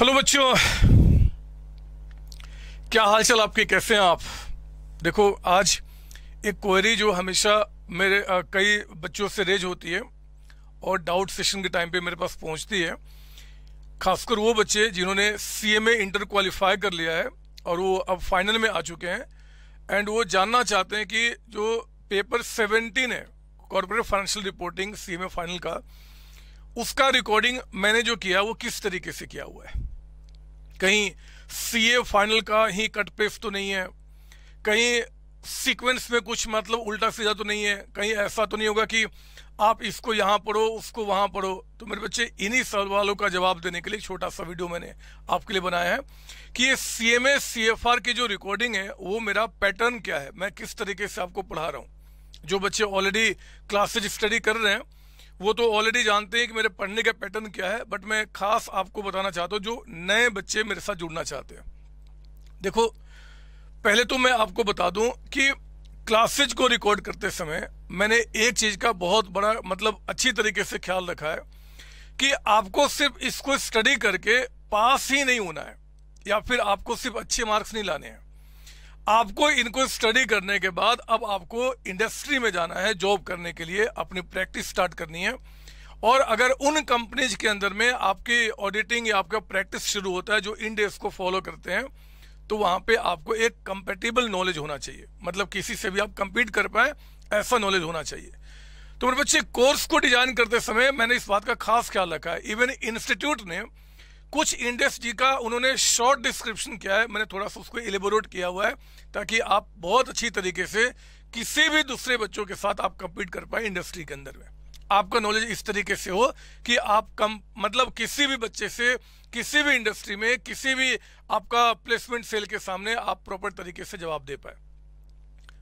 Hello बच्चों, क्या हाल चाल आपके, कैसे हैं आप। देखो, आज एक क्वेरी जो हमेशा मेरे कई बच्चों से रेज होती है और डाउट सेशन के टाइम पे मेरे पास पहुंचती है, खासकर वो बच्चे जिन्होंने सीएमए इंटर क्वालिफाई कर लिया है और वो अब फाइनल में आ चुके हैं एंड वो जानना चाहते हैं कि जो पेपर 17 है, corporate financial reporting CMA final का, उसका रिकॉर्डिंग मैंने जो किया वो किस तरीके से किया हुआ है। कहीं सीए फाइनल का ही कट पेस्ट तो नहीं है, कहीं सीक्वेंस में कुछ मतलब उल्टा सीधा तो नहीं है, कहीं ऐसा तो नहीं होगा कि आप इसको यहाँ पढ़ो उसको वहाँ पढ़ो। तो मेरे बच्चे, इन्हीं सवालों का जवाब देने के लिए एक छोटा सा वीडियो मैंने आपके लिए बनाया है कि ये सीएमए सीएफआर की जो रिकॉर्डिंग है वो मेरा पैटर्न क्या है, मैं किस तरीके से आपको पढ़ा रहा हूँ। जो बच्चे ऑलरेडी क्लासेज स्टडी कर रहे हैं वो तो ऑलरेडी जानते हैं कि मेरे पढ़ने का पैटर्न क्या है, बट मैं खास आपको बताना चाहता हूँ जो नए बच्चे मेरे साथ जुड़ना चाहते हैं। देखो, पहले तो मैं आपको बता दूं कि क्लासेज को रिकॉर्ड करते समय मैंने एक चीज का बहुत बड़ा मतलब अच्छी तरीके से ख्याल रखा है कि आपको सिर्फ इसको स्टडी करके पास ही नहीं होना है या फिर आपको सिर्फ अच्छे मार्क्स नहीं लाने हैं। आपको इनको स्टडी करने के बाद अब आपको इंडस्ट्री में जाना है, जॉब करने के लिए अपनी प्रैक्टिस स्टार्ट करनी है। और अगर उन कंपनीज के अंदर में आपकी ऑडिटिंग या आपका प्रैक्टिस शुरू होता है जो इंड एस को फॉलो करते हैं, तो वहां पे आपको एक कंपेटेबल नॉलेज होना चाहिए, मतलब किसी से भी आप compete कर पाए ऐसा नॉलेज होना चाहिए। तो मेरे बच्चे, कोर्स को डिजाइन करते समय मैंने इस बात का खास ख्याल रखा है। इवन इंस्टीट्यूट ने कुछ इंडेक्स जी का उन्होंने शॉर्ट डिस्क्रिप्शन किया है, मैंने थोड़ा सा उसको एलिबोरेट किया हुआ है ताकि आप बहुत अच्छी तरीके से किसी भी दूसरे बच्चों के साथ आप compete कर पाए इंडस्ट्री के अंदर में। आपका नॉलेज इस तरीके से हो कि आप मतलब किसी भी बच्चे से किसी भी इंडस्ट्री में किसी भी आपका प्लेसमेंट सेल के सामने आप प्रॉपर तरीके से जवाब दे पाए।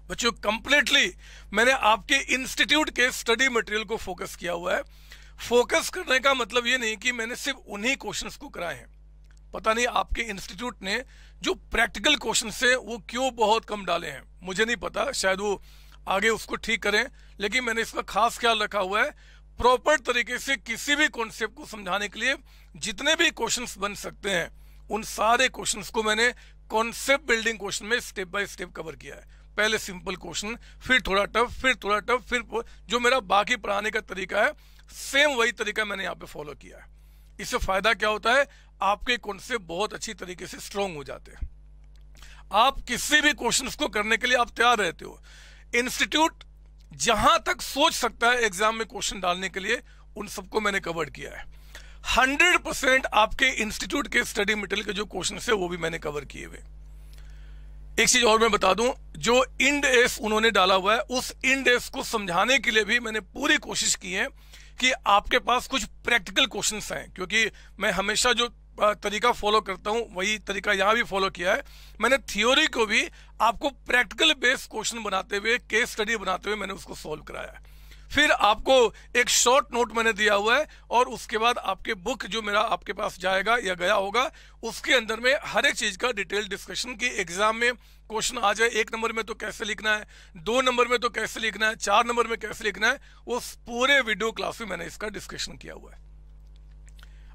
बच्चों, कंप्लीटली मैंने आपके इंस्टीट्यूट के स्टडी मटेरियल को फोकस किया हुआ है। फोकस करने का मतलब ये नहीं कि मैंने सिर्फ उन्हीं क्वेश्चंस को कराए हैं। पता नहीं आपके इंस्टीट्यूट ने जो प्रैक्टिकल क्वेश्चंस है वो क्यों बहुत कम डाले हैं, मुझे नहीं पता, शायद वो आगे उसको ठीक करें, लेकिन मैंने इसका खास ख्याल रखा हुआ है प्रॉपर तरीके से किसी भी कॉन्सेप्ट को समझाने के लिए जितने भी क्वेश्चंस बन सकते हैं उन सारे क्वेश्चंस को मैंने कॉन्सेप्ट बिल्डिंग क्वेश्चन में स्टेप बाय स्टेप कवर किया है। पहले सिंपल क्वेश्चन, फिर थोड़ा टफ, फिर थोड़ा टफ, फिर जो मेरा बाकी पढ़ाने का तरीका है सेम वही तरीका मैंने यहाँ पे फॉलो किया है। इससे फायदा क्या होता है, आपके कॉन्सेप्ट बहुत अच्छी तरीके से स्ट्रॉन्ग हो जाते हैं। आप किसी भी क्वेश्चंस को करने के लिए आप तैयार रहते हो। इंस्टीट्यूट जहां तक सोच सकता है एग्जाम में क्वेश्चन डालने के लिए, उन सबको मैंने कवर किया है। 100% आपके इंस्टीट्यूट के स्टडी मटेरियल के जो क्वेश्चन है वो भी मैंने कवर किए हुए। एक चीज और मैं बता दूं, जो इंड एस उन्होंने डाला हुआ है उस इंड एस को समझाने के लिए भी मैंने पूरी कोशिश की है कि आपके पास कुछ प्रैक्टिकल क्वेश्चंस हैं, क्योंकि मैं हमेशा जो तरीका फॉलो करता हूं वही तरीका यहां भी फॉलो किया है। मैंने थ्योरी को भी आपको प्रैक्टिकल बेस्ड क्वेश्चन बनाते हुए, केस स्टडी बनाते हुए मैंने उसको सॉल्व कराया है। फिर आपको एक शॉर्ट नोट मैंने दिया हुआ है और उसके बाद आपके बुक जो मेरा आपके पास जाएगा या गया होगा उसके अंदर में हर एक चीज का डिटेल डिस्कशन की एग्जाम में क्वेश्चन आ जाए, 1 नंबर में तो कैसे लिखना है, 2 नंबर में तो कैसे लिखना है, 4 नंबर में कैसे लिखना है, उस पूरे वीडियो क्लास में मैंने इसका डिस्कशन किया हुआ है।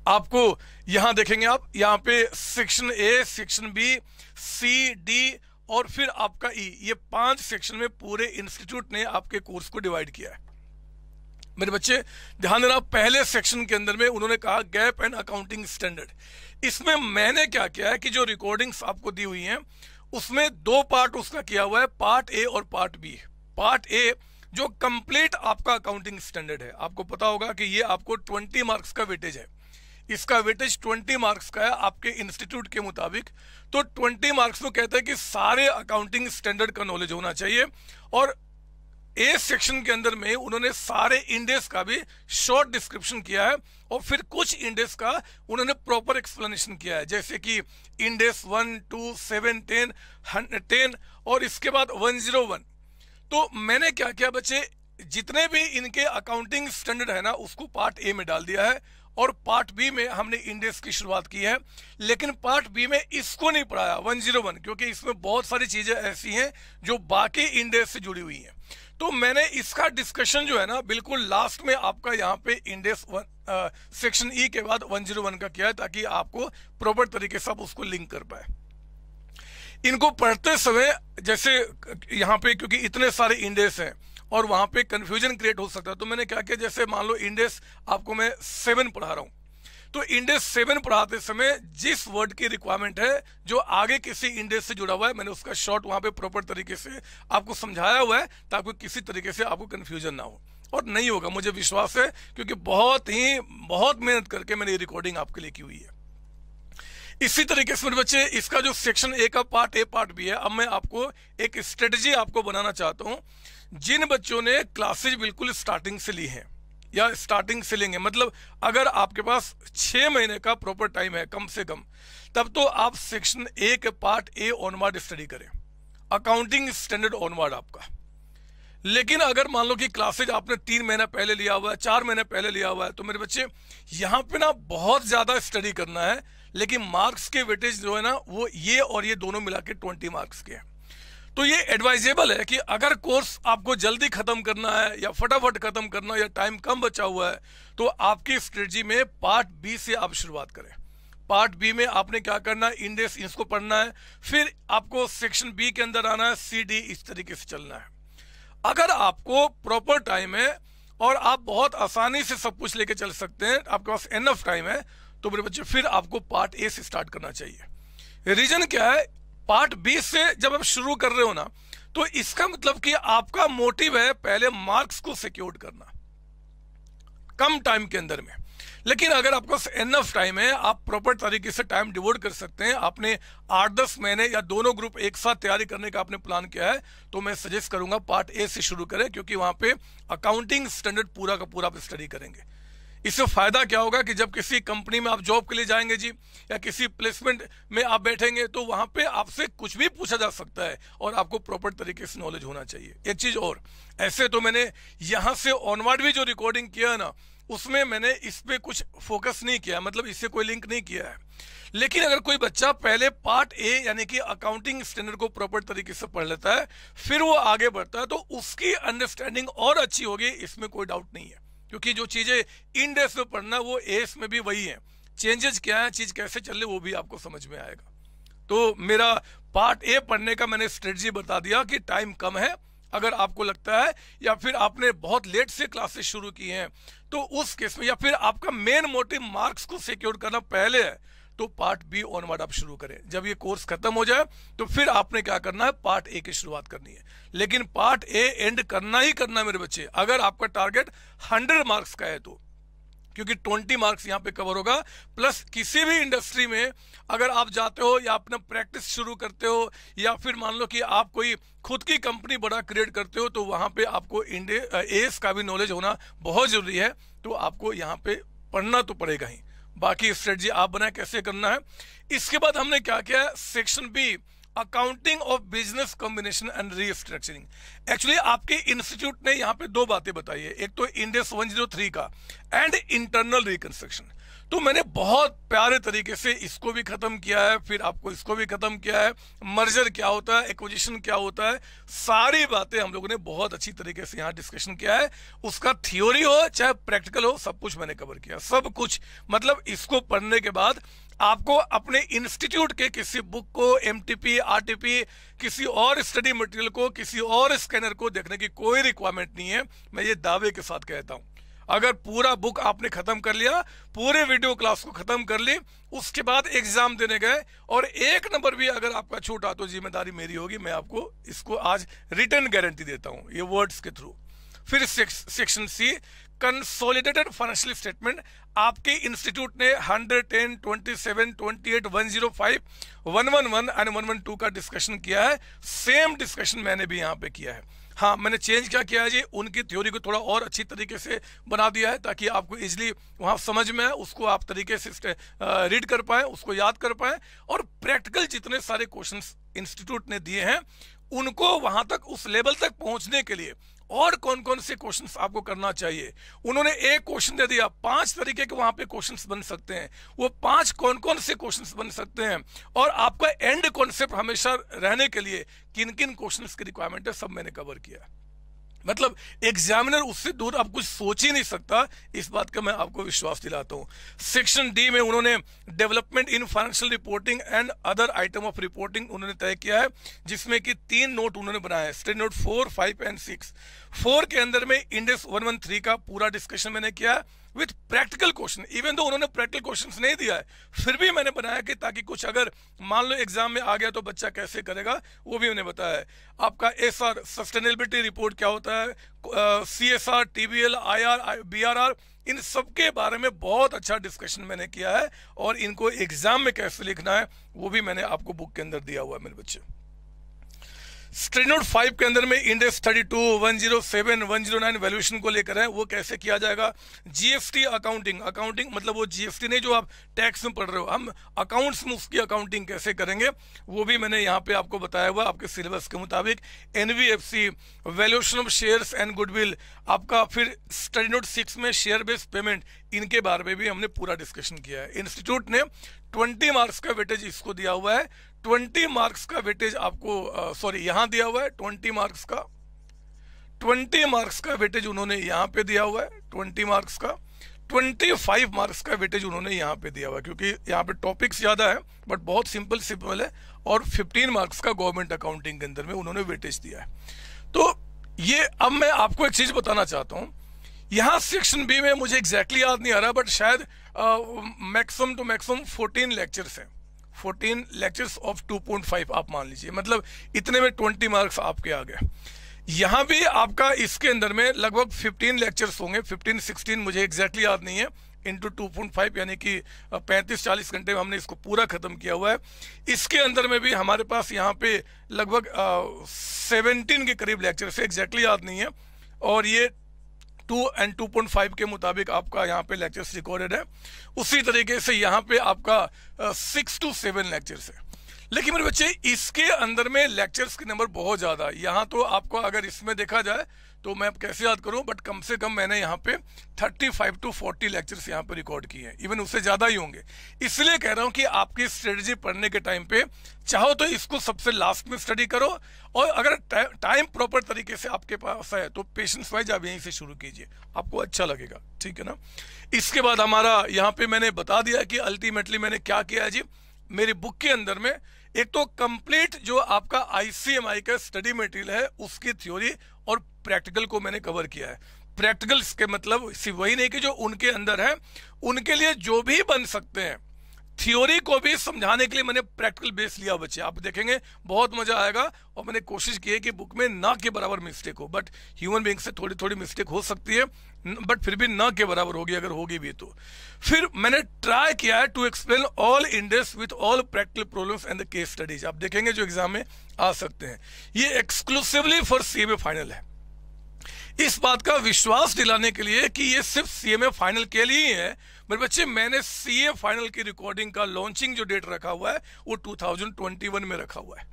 आपको यहां देखेंगे, आप यहां पे section A, section B, C, D और फिर आपका ई, ये 5 सेक्शन में पूरे इंस्टीट्यूट ने आपके कोर्स को डिवाइड किया है। मेरे बच्चे ध्यान देना, पहले सेक्शन के अंदर में उन्होंने कहा गैप एंड अकाउंटिंग स्टैंडर्ड। इसमें मैंने क्या किया है कि जो रिकॉर्डिंग्स आपको दी हुई हैं उसमें 2 पार्ट उसका किया हुआ है, पार्ट ए और पार्ट बी। पार्ट ए जो कंप्लीट आपका अकाउंटिंग स्टैंडर्ड है, आपको पता होगा कि ये आपको 20 मार्क्स का वेटेज है, इसका वेटेज 20 मार्क्स का है आपके इंस्टीट्यूट के मुताबिक। तो 20 मार्क्स में कहता है कि सारे अकाउंटिंग स्टैंडर्ड का नॉलेज होना चाहिए। और ए सेक्शन के अंदर में उन्होंने सारे इंडेक्स का भी शॉर्ट डिस्क्रिप्शन किया है और फिर कुछ इंडेक्स का उन्होंने प्रॉपर एक्सप्लेनेशन किया है, जैसे कि इंडेक्स 1, 2, 7, 10 और इसके बाद 101। तो मैंने क्या किया बच्चे, जितने भी इनके अकाउंटिंग स्टैंडर्ड है ना उसको पार्ट ए में डाल दिया है और पार्ट बी में हमने इंडेक्स की शुरुआत की है, लेकिन पार्ट बी में इसको नहीं पढ़ाया 101, क्योंकि इसमें बहुत सारी चीजें ऐसी हैं जो बाकी इंडेक्स से जुड़ी हुई हैं। तो मैंने इसका डिस्कशन जो है ना बिल्कुल लास्ट में आपका यहाँ पे इंडेक्स सेक्शन ई के बाद 101 का किया है, ताकि आपको प्रॉपर तरीके से आप उसको लिंक कर पाए। इनको पढ़ते समय जैसे यहाँ पे क्योंकि इतने सारे इंडेक्स हैं और वहां पे कंफ्यूजन क्रिएट हो सकता है, तो मैंने क्या किया, जैसे मान लो इंडेक्स आपको मैं 7 पढ़ा रहा हूं, तो इंडेक्स 7 पढ़ाते समय जिस वर्ड की रिक्वायरमेंट है जो आगे किसी इंडेक्स से जुड़ा हुआ है, मैंने उसका शॉर्ट वहां पे प्रॉपर तरीके से आपको समझाया हुआ है, ताकि किसी तरीके से आपको कंफ्यूजन ना हो। और नहीं होगा, मुझे विश्वास है, क्योंकि बहुत मेहनत करके मैंने ये रिकॉर्डिंग आपके लिए की हुई है। इसी तरीके से मेरे बच्चे, इसका जो सेक्शन ए का पार्ट ए पार्ट बी है, अब मैं आपको एक स्ट्रेटजी आपको बनाना चाहता हूं। जिन बच्चों ने क्लासेज बिल्कुल स्टार्टिंग से ली हैं या स्टार्टिंग से लेंगे, मतलब अगर आपके पास 6 महीने का प्रॉपर टाइम है कम से कम, तब तो आप सेक्शन ए के पार्ट ए ऑनवर्ड स्टडी करें, अकाउंटिंग स्टैंडर्ड ऑनवर्ड आपका। लेकिन अगर मान लो कि क्लासेज आपने 3 महीना पहले लिया हुआ है, 4 महीने पहले लिया हुआ है, तो मेरे बच्चे यहाँ पे ना बहुत ज्यादा स्टडी करना है, लेकिन मार्क्स के वेटेज जो है ना वो ये और ये दोनों मिला के 20 मार्क्स के हैं। तो ये एडवाइजेबल है कि अगर कोर्स आपको जल्दी खत्म करना है या फटाफट खत्म करना है या टाइम कम बचा हुआ है, तो आपकी स्ट्रेटजी में पार्ट बी से आप शुरुआत करें। पार्ट बी में आपने क्या करना है, इंडेक्स इसको पढ़ना है, फिर आपको सेक्शन बी के अंदर आना है, सी डी इस तरीके से चलना है। अगर आपको प्रॉपर टाइम है और आप बहुत आसानी से सब कुछ लेके चल सकते हैं, आपके पास एनफ टाइम है, तो मेरे बच्चे फिर आपको पार्ट ए से स्टार्ट करना चाहिए। रीजन क्या है, पार्ट बी से जब आप शुरू कर रहे हो ना, तो इसका मतलब कि आपका मोटिव है पहले मार्क्स को सिक्योर करना कम टाइम के अंदर में। लेकिन अगर आपके पास एनफ टाइम है, आप प्रॉपर तरीके से टाइम डिवोट कर सकते हैं, आपने 8-10 महीने या दोनों ग्रुप एक साथ तैयारी करने का आपने प्लान किया है, तो मैं सजेस्ट करूंगा पार्ट ए से शुरू करें, क्योंकि वहां पे अकाउंटिंग स्टैंडर्ड पूरा का पूरा आप स्टडी करेंगे। इससे फायदा क्या होगा कि जब किसी कंपनी में आप जॉब के लिए जाएंगे जी, या किसी प्लेसमेंट में आप बैठेंगे, तो वहां पे आपसे कुछ भी पूछा जा सकता है और आपको प्रॉपर तरीके से नॉलेज होना चाहिए। एक चीज और, ऐसे तो मैंने यहां से ऑनवर्ड भी जो रिकॉर्डिंग किया है ना, उसमें मैंने इस पे कुछ फोकस नहीं किया, मतलब इससे कोई लिंक नहीं किया है। लेकिन अगर कोई बच्चा पहले पार्ट ए यानी कि अकाउंटिंग स्टैंडर्ड को प्रॉपर तरीके से पढ़ लेता है, फिर वो आगे बढ़ता है, तो उसकी अंडरस्टैंडिंग और अच्छी होगी, इसमें कोई डाउट नहीं है। क्योंकि जो चीजें इंडेक्स में पढ़ना वो एस में भी वही है, चेंजेस क्या है, चीज कैसे चल रही वो भी आपको समझ में आएगा। तो मेरा पार्ट ए पढ़ने का मैंने स्ट्रेटजी बता दिया कि टाइम कम है, अगर आपको लगता है या फिर आपने बहुत लेट से क्लासेस शुरू की हैं, तो उस केस में, या फिर आपका मेन मोटिव मार्क्स को सिक्योर करना पहले है, तो पार्ट बी ऑनवर्ड आप शुरू करें। जब ये कोर्स खत्म हो जाए तो फिर आपने क्या करना है, पार्ट ए की शुरुआत करनी है। लेकिन पार्ट ए एंड करना ही करना है मेरे बच्चे, अगर आपका टारगेट 100 मार्क्स का है तो, क्योंकि 20 मार्क्स यहाँ पे कवर होगा। प्लस किसी भी इंडस्ट्री में अगर आप जाते हो या अपना प्रैक्टिस शुरू करते हो, या फिर मान लो कि आप कोई खुद की कंपनी बड़ा क्रिएट करते हो, तो वहां पे आपको एस का भी नॉलेज होना बहुत जरूरी है। तो आपको यहाँ पे पढ़ना तो पड़ेगा ही, बाकी स्ट्रेटजी आप बनाए कैसे करना है। इसके बाद हमने क्या किया, section B accounting of business combination and restructuring. Actually आपके इंस्टीट्यूट ने यहाँ पे 2 बातें बताई है, एक तो इंडेक्स 103 का एंड इंटरनल रिकंस्ट्रक्शन। तो मैंने बहुत प्यारे तरीके से इसको भी खत्म किया है, फिर आपको इसको भी खत्म किया है, मर्जर क्या होता है, एक्विजिशन क्या होता है, सारी बातें हम लोगों ने बहुत अच्छी तरीके से यहाँ डिस्कशन किया है। उसका थ्योरी हो चाहे प्रैक्टिकल हो, सब कुछ मैंने कवर किया, सब कुछ। मतलब इसको पढ़ने के बाद आपको अपने इंस्टीट्यूट के किसी बुक को, एमटीपी, आरटीपी, किसी और स्टडी मटेरियल को, किसी और स्कैनर को देखने की कोई रिक्वायरमेंट नहीं है। मैं ये दावे के साथ कहता हूं, अगर पूरा बुक आपने खत्म कर लिया, पूरे वीडियो क्लास को खत्म कर ली, उसके बाद एग्जाम देने गए और 1 नंबर भी अगर आपका छूटा, तो जिम्मेदारी मेरी होगी, मैं आपको इसको आज रिटर्न गारंटी देता हूं ये वर्ड्स के थ्रू। फिर section C consolidated financial statement, आपके इंस्टीट्यूट ने 110, 27, 28, 105, 111 एंड 112 का डिस्कशन किया है। सेम डिस्कशन मैंने भी यहाँ पे किया है। हाँ, मैंने चेंज क्या किया है जी, उनकी थ्योरी को थोड़ा और अच्छी तरीके से बना दिया है, ताकि आपको इजिली वहाँ समझ में आए, उसको आप तरीके से रीड कर पाए, उसको याद कर पाए, और प्रैक्टिकल जितने सारे क्वेश्चंस इंस्टीट्यूट ने दिए हैं उनको वहां तक, उस लेवल तक पहुंचने के लिए और कौन कौन से क्वेश्चंस आपको करना चाहिए। उन्होंने एक क्वेश्चन दे दिया, 5 तरीके के वहां पे क्वेश्चंस बन सकते हैं। वो 5 कौन कौन से क्वेश्चंस बन सकते हैं और आपका एंड कॉन्सेप्ट हमेशा रहने के लिए किन किन क्वेश्चंस की रिक्वायरमेंट है, सब मैंने कवर किया। मतलब एग्जामिनर उससे दूर अब कुछ सोच ही नहीं सकता, इस बात का मैं आपको विश्वास दिलाता हूं। सेक्शन डी में उन्होंने development in financial reporting and other item of reporting उन्होंने तय किया है, जिसमें कि 3 नोट उन्होंने बनाए, स्टडी नोट 4, 5 एंड 6। 4 के अंदर में इंडेक्स 113 का पूरा डिस्कशन मैंने किया है with practical question. Even though उन्होंने प्रैक्टिकल क्वेश्चंस नहीं दिया है, फिर भी मैंने बनाया कि ताकि कुछ अगर मान लो एग्जाम में आ गया तो बच्चा कैसे करेगा, वो भी मैंने बताया है। आपका एसआर सस्टेनेबिलिटी रिपोर्ट क्या होता है, सीएसआर, टीबीएल, आईआर, बीआरआर, इन सब के बारे में बहुत अच्छा डिस्कशन मैंने किया है और इनको एग्जाम में कैसे लिखना है वो भी मैंने आपको बुक के अंदर दिया हुआ है मेरे बच्चे। स्टडी नोट 5 के अंदर में इंडेक्स 32, 107, 109 वैल्यूएशन को लेकर है, वो कैसे किया जाएगा। जीएसटी अकाउंटिंग, अकाउंटिंग मतलब वो जीएसटी नहीं जो आप टैक्स में पढ़ रहे हो, हम अकाउंट्स में उसकी अकाउंटिंग कैसे करेंगे वो भी मैंने यहाँ पे आपको बताया हुआ आपके सिलेबस के मुताबिक। NBFC, valuation of shares and goodwill, आपका फिर स्टडी नोट 6 में शेयर बेस्ड पेमेंट, इनके बारे में भी हमने पूरा डिस्कशन किया है। इंस्टीट्यूट ने 20 मार्क्स का वेटेज इसको दिया हुआ है, 20 मार्क्स का वेटेज आपको सॉरी यहां दिया हुआ है 20 मार्क्स का वेटेज उन्होंने यहां पे दिया हुआ है, 20 मार्क्स का। 25 मार्क्स का वेटेज उन्होंने यहां पे दिया हुआ है, क्योंकि यहां पे टॉपिक्स ज्यादा है बट बहुत सिंपल है। और 15 मार्क्स का गवर्नमेंट अकाउंटिंग के अंदर में उन्होंने वेटेज दिया है। तो ये अब मैं आपको एक चीज बताना चाहता हूं, यहां सेक्शन बी में मुझे एग्जैक्टली याद नहीं आ रहा बट शायद मैक्सिमम टू मैक्सिमम 14 लेक्चर्स हैं, 14 लेक्चर्स ऑफ 2.5 आप मान लीजिए, मतलब इतने में 20 मार्क्स आपके आ गए। यहां भी आपका इसके अंदर में लगभग 15 लेक्चर्स होंगे, 15-16 मुझे एग्जैक्टली याद नहीं है, इंटू 2.5 यानी कि 35-40 घंटे में हमने इसको पूरा खत्म किया हुआ है। इसके अंदर में भी हमारे पास यहाँ पे लगभग 17 के करीब लेक्चर्स है, एग्जैक्टली याद नहीं है। और ये 2 और 2.5 के मुताबिक आपका यहाँ पे लेक्चर्स रिकॉर्डेड है। उसी तरीके से यहाँ पे आपका 6 to 7 लेक्चर्स है। लेकिन मेरे बच्चे इसके अंदर में लेक्चर्स के नंबर बहुत ज्यादा है। यहाँ तो आपको अगर इसमें देखा जाए तो मैं कैसे याद करूं, बट कम से कम मैंने यहाँ पे 35 to 40 लेक्चर्स यहाँ पे रिकॉर्ड किए हैं, इवन उससे ज्यादा ही होंगे। इसलिए कह रहा हूं कि आपकी स्ट्रेटजी पढ़ने के टाइम पे चाहो तो इसको सबसे लास्ट में स्टडी करो, और अगर टाइम प्रॉपर तरीके से आपके पास है तो पेशेंस वाइज आप यहीं से शुरू कीजिए, आपको अच्छा लगेगा, ठीक है ना। इसके बाद हमारा यहाँ पे मैंने बता दिया कि अल्टीमेटली मैंने क्या किया है जी। मेरी बुक के अंदर में एक तो कंप्लीट जो आपका आईसीएमआई का स्टडी मटेरियल है उसकी थ्योरी और प्रैक्टिकल को मैंने कवर किया है। प्रैक्टिकल्स के मतलब सिर्फ वही नहीं कि जो उनके अंदर है उनके लिए जो भी बन सकते हैं, थ्योरी को भी समझाने के लिए मैंने प्रैक्टिकल बेस लिया बच्चे, आप देखेंगे बहुत मजा आएगा। और मैंने कोशिश की है कि बुक में ना के बराबर मिस्टेक हो, बट ह्यूमन बीइंग से थोड़ी थोड़ी मिस्टेक हो सकती है, बट फिर भी ना के बराबर होगी, अगर होगी भी तो। फिर मैंने ट्राई किया है to explain all index with all practical problems and the case studies, आप देखेंगे जो एग्जाम में आ सकते हैं। ये एक्सक्लूसिवली फॉर सीएमए फाइनल है, इस बात का विश्वास दिलाने के लिए कि ये सिर्फ सीएमए फाइनल के लिए ही है। मेरे बच्चे मैंने सीए फाइनल की रिकॉर्डिंग का लॉन्चिंग जो डेट रखा हुआ है वो 2021 में रखा हुआ है,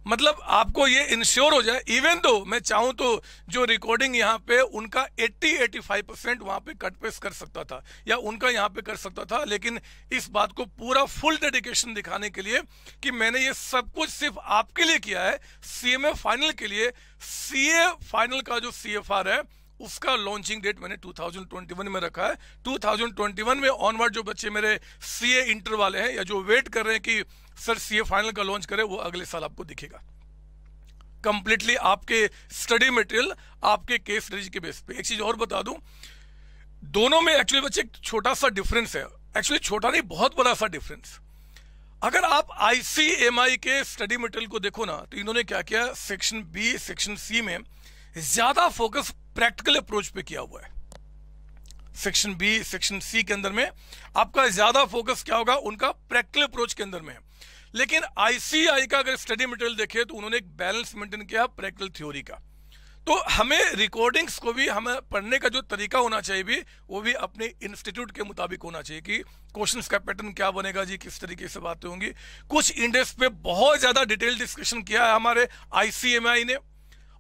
मतलब आपको ये इंश्योर हो जाए। इवन दो मैं चाहूं तो जो रिकॉर्डिंग यहाँ पे उनका 80-85% वहां पे कट पेस्ट कर सकता था या उनका यहाँ पे कर सकता था, लेकिन इस बात को पूरा फुल डेडिकेशन दिखाने के लिए कि मैंने ये सब कुछ सिर्फ आपके लिए किया है, सीएमए फाइनल के लिए। सीए फाइनल का जो सीएफआर है उसका लॉन्चिंग डेट मैंने 2021 में रखा है। 2021 में ऑनवर्ड जो बच्चे मेरे सीए इंटर वाले हैं या जो वेट कर रहे हैं कि सर सीए फाइनल का लॉन्च करें, वो अगले साल आपको दिखेगा कंप्लीटली आपके स्टडी मटेरियल, आपके केस स्टडी के बेस पे। एक चीज और बता दूं, दोनों में एक्चुअली बच्चे एक छोटा सा डिफरेंस है, एक्चुअली छोटा नहीं बहुत बड़ा सा डिफरेंस। अगर आप आईसीएमआई के स्टडी मटेरियल को देखो ना तो इन्होंने क्या किया, सेक्शन बी सेक्शन सी में ज्यादा फोकस प्रैक्टिकल अप्रोच पे किया हुआ है। सेक्शन बी सेक्शन सी के अंदर में आपका ज्यादा फोकस क्या होगा, उनका प्रैक्टिकल अप्रोच के अंदर में। लेकिन आईसीआई का अगर स्टडी मटेरियल देखे तो उन्होंने एक बैलेंस मेंटेन किया प्रैक्टिकल थ्योरी का। तो हमें रिकॉर्डिंग्स को भी हमें पढ़ने का जो तरीका होना चाहिए भी वो भी अपने इंस्टीट्यूट के मुताबिक होना चाहिए कि क्वेश्चंस का पैटर्न क्या बनेगा जी, किस तरीके से बातें होंगी। कुछ इंडेक्स पे बहुत ज्यादा डिटेल डिस्कशन किया है हमारे आईसीएमआई ने,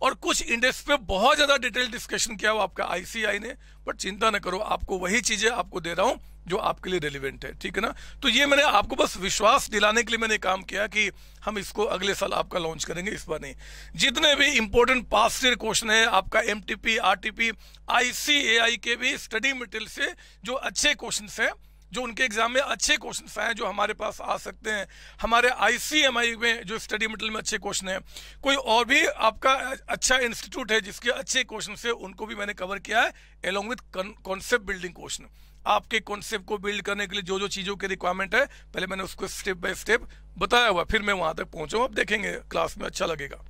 और कुछ इंडेक्स पे बहुत ज्यादा डिटेल डिस्कशन किया हुआ आपका आईसीआई ने, बट चिंता न करो, आपको वही चीजें आपको दे रहा हूं जो आपके लिए रेलिवेंट है, ठीक है ना। तो ये मैंने आपको बस विश्वास दिलाने के लिए मैंने काम किया कि हम इसको अगले साल आपका लॉन्च करेंगे, इस बार नहीं। जितने भी इंपॉर्टेंट पास्ट ईयर क्वेश्चन है आपका एमटीपी, आरटीपी, आईसीएआई के भी स्टडी मटेरियल से जो अच्छे क्वेश्चन हैं, जो उनके एग्जाम में अच्छे क्वेश्चन आए, जो हमारे पास आ सकते हैं, हमारे आईसीएमआई में जो स्टडी मटेरियल में अच्छे क्वेश्चन हैं, कोई और भी आपका अच्छा इंस्टीट्यूट है जिसके अच्छे क्वेश्चन है, उनको भी मैंने कवर किया है along with concept building question. आपके कॉन्सेप्ट को बिल्ड करने के लिए जो जो चीजों की रिक्वायरमेंट है, पहले मैंने उसको स्टेप बाय स्टेप बताया हुआ, फिर मैं वहां तक पहुंचा हूं। अब देखेंगे क्लास में, अच्छा लगेगा।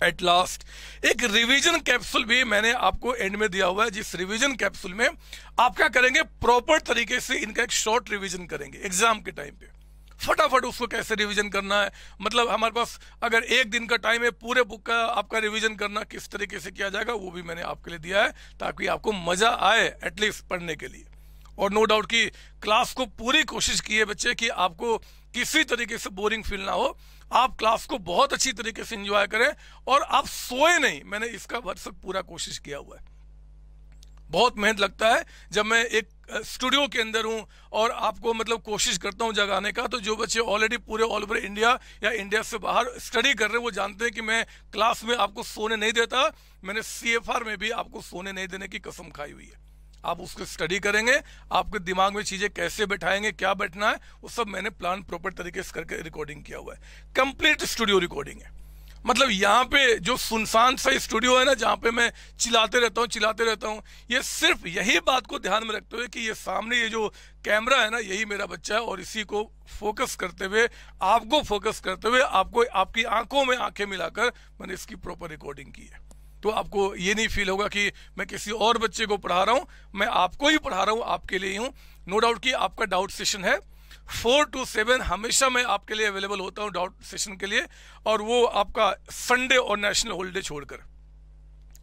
एट लास्ट एक रिवीजन कैप्सूल भी मैंने आपको एंड में दिया हुआ है, जिस रिवीजन कैप्सूल में आप क्या करेंगे, प्रॉपर तरीके से इनका एक शॉर्ट रिवीजन करेंगे एग्जाम के टाइम पे। फटाफट उसको कैसे रिवीजन करना है, मतलब हमारे पास अगर एक दिन का टाइम है, पूरे बुक का आपका रिवीजन करना किस तरीके से किया जाएगा वो भी मैंने आपके लिए दिया है, ताकि आपको मजा आए एटलीस्ट पढ़ने के लिए। और नो डाउट कि क्लास को पूरी कोशिश की है बच्चे कि आपको किसी तरीके से बोरिंग फील ना हो, आप क्लास को बहुत अच्छी तरीके से एंजॉय करें और आप सोए नहीं। मैंने इसका भरसक पूरा कोशिश किया हुआ है। बहुत मेहनत लगता है जब मैं एक स्टूडियो के अंदर हूं और आपको मतलब कोशिश करता हूं जगाने का। तो जो बच्चे ऑलरेडी पूरे ऑल ओवर इंडिया या इंडिया से बाहर स्टडी कर रहे हैं वो जानते हैं कि मैं क्लास में आपको सोने नहीं देता। मैंने सीएफआर में भी आपको सोने नहीं देने की कसम खाई हुई है। आप उसको स्टडी करेंगे, आपके दिमाग में चीजें कैसे बैठाएंगे, क्या बैठना है, वो सब मैंने प्लान प्रॉपर तरीके से करके रिकॉर्डिंग किया हुआ है। कंप्लीट स्टूडियो रिकॉर्डिंग है। मतलब यहाँ पे जो सुनसान सा स्टूडियो है ना, जहाँ पे मैं चिल्लाते रहता हूँ, ये सिर्फ यही बात को ध्यान में रखते हुए कि ये सामने ये जो कैमरा है ना, यही मेरा बच्चा है, और इसी को फोकस करते हुए, आपको फोकस करते हुए, आपको आपकी आंखों में आंखें मिलाकर मैंने इसकी प्रॉपर रिकॉर्डिंग की है। तो आपको ये नहीं फील होगा कि मैं किसी और बच्चे को पढ़ा रहा हूँ, मैं आपको ही पढ़ा रहा हूँ, आपके लिए ही हूँ। नो डाउट कि आपका डाउट सेशन है 4 to 7, हमेशा मैं आपके लिए अवेलेबल होता हूँ डाउट सेशन के लिए, और वो आपका संडे और नेशनल हॉलीडे छोड़कर।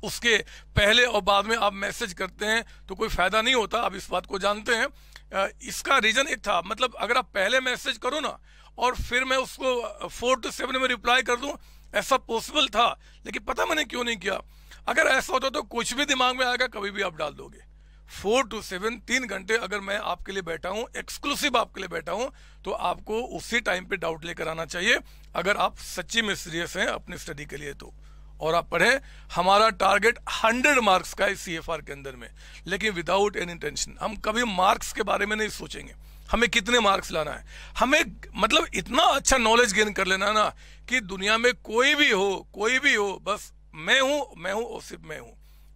उसके पहले और बाद में आप मैसेज करते हैं तो कोई फायदा नहीं होता, आप इस बात को जानते हैं। इसका रीजन एक था, मतलब अगर आप पहले मैसेज करो ना और फिर मैं उसको 4 to 7 में रिप्लाई कर दूं, ऐसा पॉसिबल था, लेकिन पता मैंने क्यों नहीं किया। अगर ऐसा होता तो कुछ भी दिमाग में आएगा कभी भी आप डाल दोगे। 4 to 7 3 घंटे अगर मैं आपके लिए बैठा हूं, एक्सक्लूसिव आपके लिए बैठा हूं, तो आपको उसी टाइम पे डाउट लेकर आना चाहिए अगर आप सच्ची में सीरियस हैं अपनी स्टडी के लिए तो। और आप पढ़ें, हमारा टारगेट 100 मार्क्स का है सीएफआर के अंदर में, लेकिन विदाउट एनी टेंशन। हम कभी मार्क्स के बारे में नहीं सोचेंगे, हमें कितने मार्क्स लाना है, हमें मतलब इतना अच्छा नॉलेज गेन कर लेना ना कि दुनिया में कोई भी हो, बस मैं हूं और सिर्फ मैं हूं।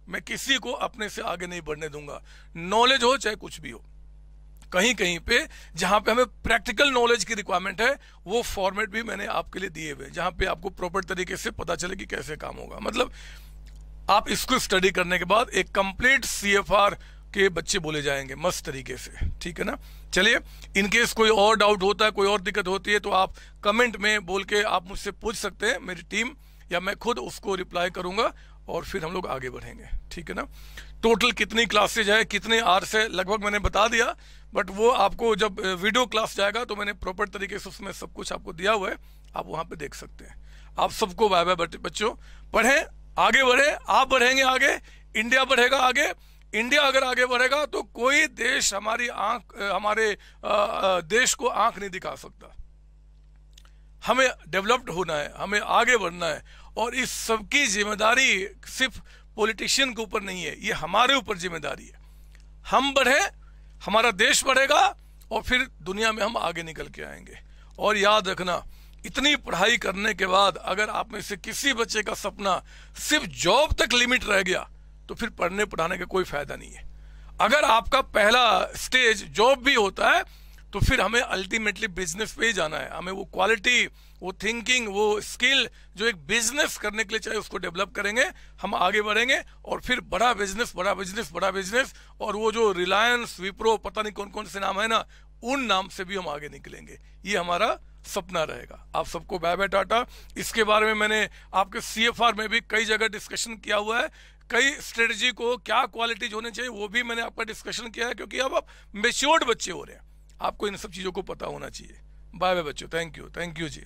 मैं किसी को अपने से आगे नहीं बढ़ने दूंगा, नॉलेज हो चाहे कुछ भी हो। कहीं कहीं पे जहां पे हमें प्रैक्टिकल नॉलेज की रिक्वायरमेंट है, वो फॉर्मेट भी मैंने आपके लिए दिए हुए, जहां पे आपको प्रॉपर तरीके से पता चले कि कैसे काम होगा। मतलब आप इसको स्टडी करने के बाद एक कंप्लीट सीएफआर के बच्चे बोले जाएंगे मस्त तरीके से, ठीक है ना। चलिए, इनकेस कोई और डाउट होता है, कोई और दिक्कत होती है, तो आप कमेंट में बोल के आप मुझसे पूछ सकते हैं, मेरी टीम या मैं खुद उसको रिप्लाई करूंगा, और फिर हम लोग आगे बढ़ेंगे, ठीक है ना। टोटल कितनी क्लासेज है, कितने आवर्स है, लगभग मैंने बता दिया, बट वो आपको जब वीडियो क्लास जाएगा तो मैंने प्रॉपर तरीके से उसमें सब कुछ आपको दिया हुआ है, आप वहां पे देख सकते हैं। आप सबको बाय बाय बच्चों, पढ़ें, आगे बढ़े, आप बढ़ेंगे आगे, इंडिया बढ़ेगा आगे। इंडिया अगर आगे बढ़ेगा तो कोई देश हमारे देश को आंख नहीं दिखा सकता। हमें डेवलप्ड होना है, हमें आगे बढ़ना है, और इस सबकी जिम्मेदारी सिर्फ पॉलिटिशियन के ऊपर नहीं है, ये हमारे ऊपर जिम्मेदारी है। हम बढ़े, हमारा देश बढ़ेगा, और फिर दुनिया में हम आगे निकल के आएंगे। और याद रखना, इतनी पढ़ाई करने के बाद अगर आप में से किसी बच्चे का सपना सिर्फ जॉब तक लिमिट रह गया, तो फिर पढ़ने पढ़ाने का कोई फायदा नहीं है। अगर आपका पहला स्टेज जॉब भी होता है, तो फिर हमें अल्टीमेटली बिजनेस पे ही जाना है। हमें वो क्वालिटी, वो थिंकिंग, वो स्किल जो एक बिजनेस करने के लिए चाहिए, उसको डेवलप करेंगे, हम आगे बढ़ेंगे, और फिर बड़ा बिजनेस, और वो जो रिलायंस, विप्रो, पता नहीं कौन कौन से नाम है ना, उन नाम से भी हम आगे निकलेंगे। ये हमारा सपना रहेगा। आप सबको बाय बाय टाटा। इसके बारे में मैंने आपके सीएफआर में भी कई जगह डिस्कशन किया हुआ है, कई स्ट्रेटजी को क्या क्वालिटीज होने चाहिए वो भी मैंने आपका डिस्कशन किया है, क्योंकि अब आप मेच्योर्ड बच्चे हो रहे हैं, आपको इन सब चीजों को पता होना चाहिए। बाय बाय बच्चों, थैंक यू जी।